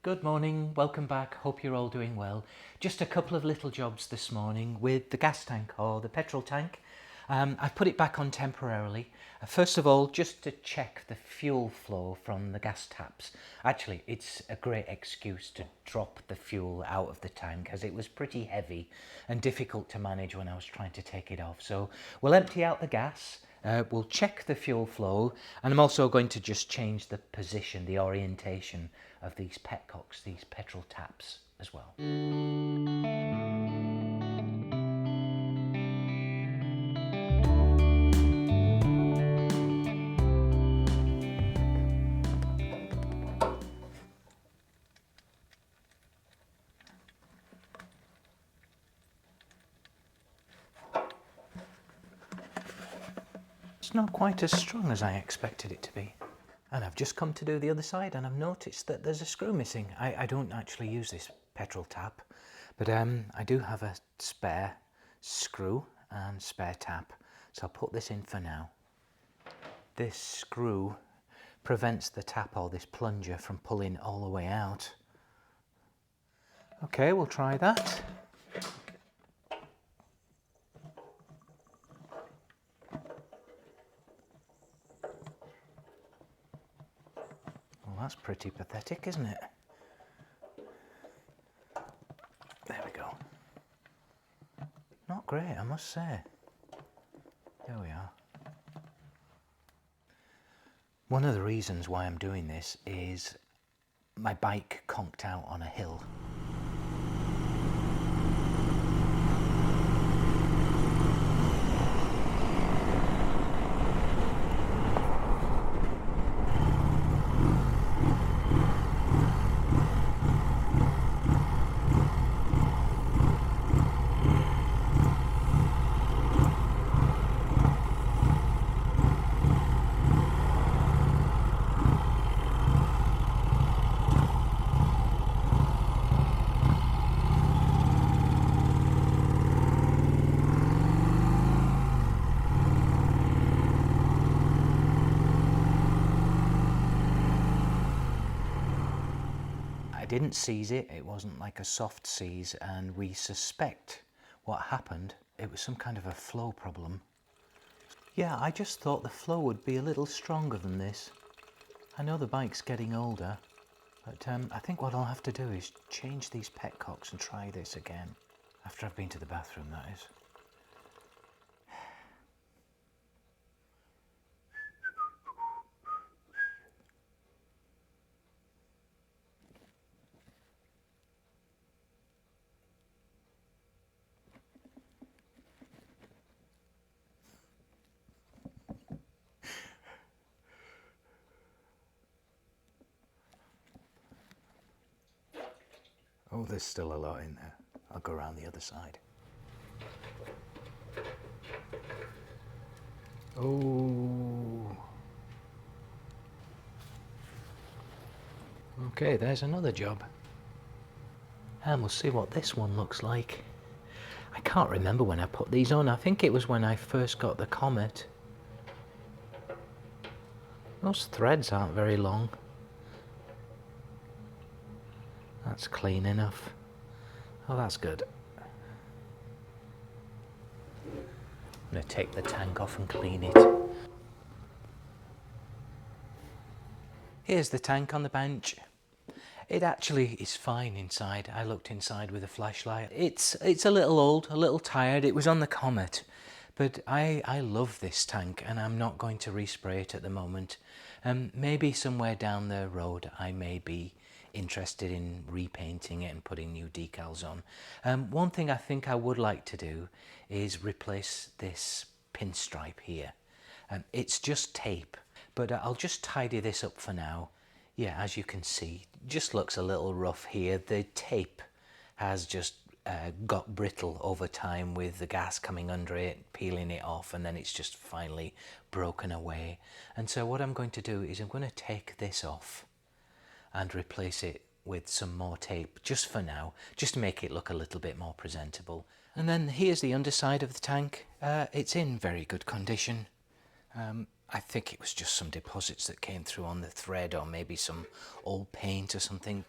Good morning, welcome back, hope you're all doing well. Just a couple of little jobs this morning with the gas tank or the petrol tank. I've put it back on temporarily. First of all, just to check the fuel flow from the gas taps. Actually, it's a great excuse to drop the fuel out of the tank as it was pretty heavy and difficult to manage when I was trying to take it off. So we'll empty out the gas. We'll check the fuel flow, and I'm also going to just change the position, the orientation of these petcocks, these petrol taps as well. It's not quite as strong as I expected it to be. And I've just come to do the other side and I've noticed that there's a screw missing. I don't actually use this petrol tap, but I do have a spare screw and spare tap, so I'll put this in for now. This screw prevents the tap or this plunger from pulling all the way out. Okay, we'll try that. Well, that's pretty pathetic, isn't it? There we go. Not great, I must say. There we are. One of the reasons why I'm doing this is my bike conked out on a hill. I didn't seize it, it wasn't like a soft seize, and we suspect what happened. It was some kind of a flow problem. Yeah, I just thought the flow would be a little stronger than this. I know the bike's getting older, but I think what I'll have to do is change these petcocks and try this again. After I've been to the bathroom, that is. Oh, there's still a lot in there. I'll go around the other side. Oh. Okay, there's another job. And we'll see what this one looks like. I can't remember when I put these on. I think it was when I first got the Comet. Those threads aren't very long. That's clean enough. Oh, that's good. I'm going to take the tank off and clean it. Here's the tank on the bench. It actually is fine inside. I looked inside with a flashlight. It's a little old, a little tired. It was on the Comet, but I love this tank and I'm not going to respray it at the moment. Maybe somewhere down the road I may be interested in repainting it and putting new decals on. One thing I think I would like to do is replace this pinstripe here. It's just tape, but I'll just tidy this up for now. Yeah, as you can see, just looks a little rough here. The tape has just got brittle over time with the gas coming under it, peeling it off, and then it's just finally broken away. And so what I'm going to do is I'm going to take this off and replace it with some more tape, just for now, just to make it look a little bit more presentable. And then here's the underside of the tank. It's in very good condition. I think it was just some deposits that came through on the thread, or maybe some old paint or something.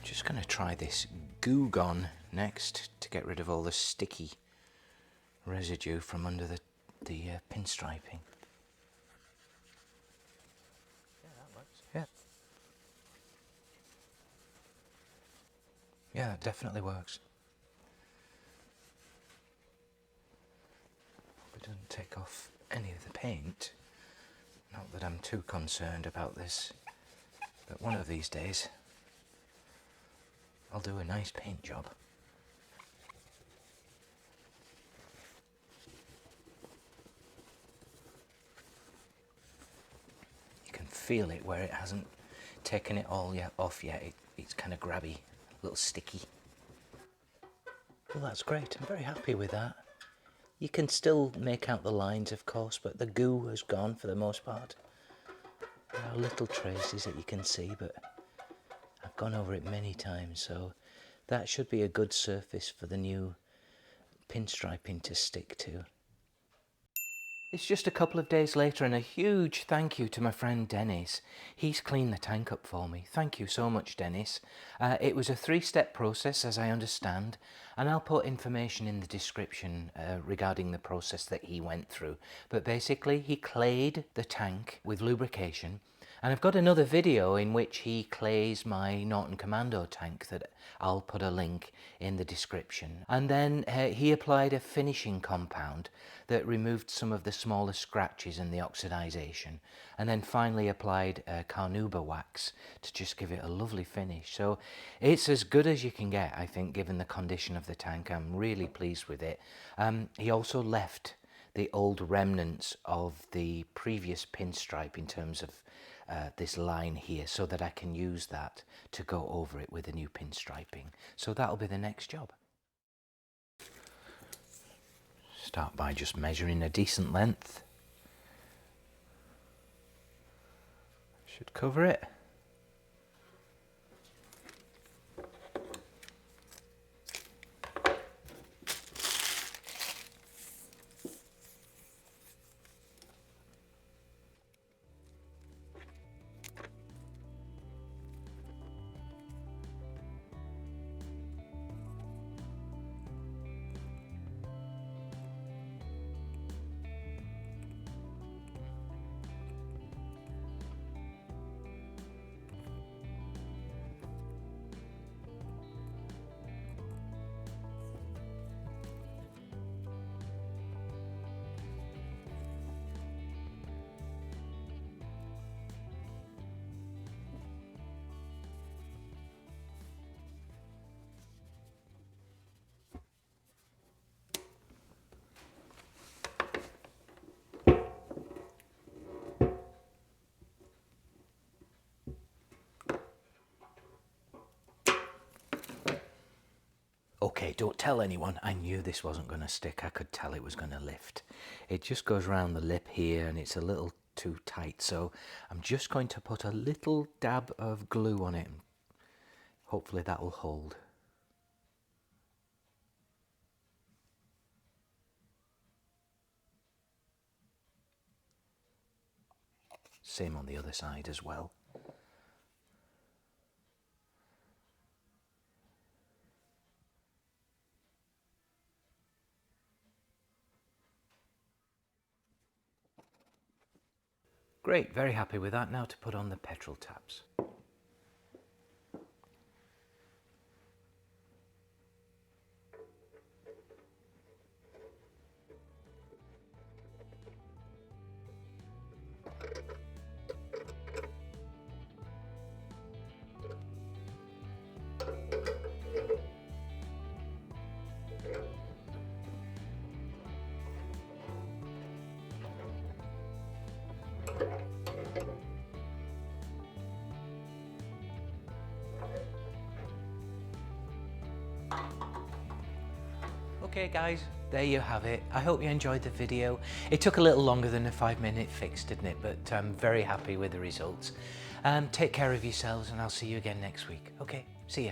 Just going to try this Goo Gone next to get rid of all the sticky residue from under the pinstriping. Yeah, that works. Yeah. Yeah, it definitely works. Hope it doesn't take off any of the paint. Not that I'm too concerned about this, but one of these days I'll do a nice paint job. You can feel it where it hasn't taken it all off yet. It's kind of grabby, a little sticky. Well, that's great. I'm very happy with that. You can still make out the lines, of course, but the goo has gone for the most part. There are little traces that you can see, but I've gone over it many times, so that should be a good surface for the new pinstriping to stick to. It's just a couple of days later, and a huge thank you to my friend Dennis. He's cleaned the tank up for me. Thank you so much, Dennis. It was a 3-step process, as I understand, and I'll put information in the description regarding the process that he went through. But basically, he clayed the tank with lubrication, and I've got another video in which he clays my Norton Commando tank that I'll put a link in the description. And then he applied a finishing compound that removed some of the smaller scratches and the oxidization, and then finally applied carnauba wax to just give it a lovely finish. So it's as good as you can get, I think, given the condition of the tank. I'm really pleased with it. He also left the old remnants of the previous pinstripe in terms of this line here, so that I can use that to go over it with a new pinstriping. So that'll be the next job. Start by just measuring a decent length. Should cover it. Okay, don't tell anyone. I knew this wasn't going to stick. I could tell it was going to lift. It just goes around the lip here and it's a little too tight. So I'm just going to put a little dab of glue on it. Hopefully that will hold. Same on the other side as well. Great, very happy with that. Now to put on the petrol taps. Okay guys, there you have it. I hope you enjoyed the video. It took a little longer than a 5-minute fix, didn't it? But I'm very happy with the results. Take care of yourselves and I'll see you again next week. Okay, see ya.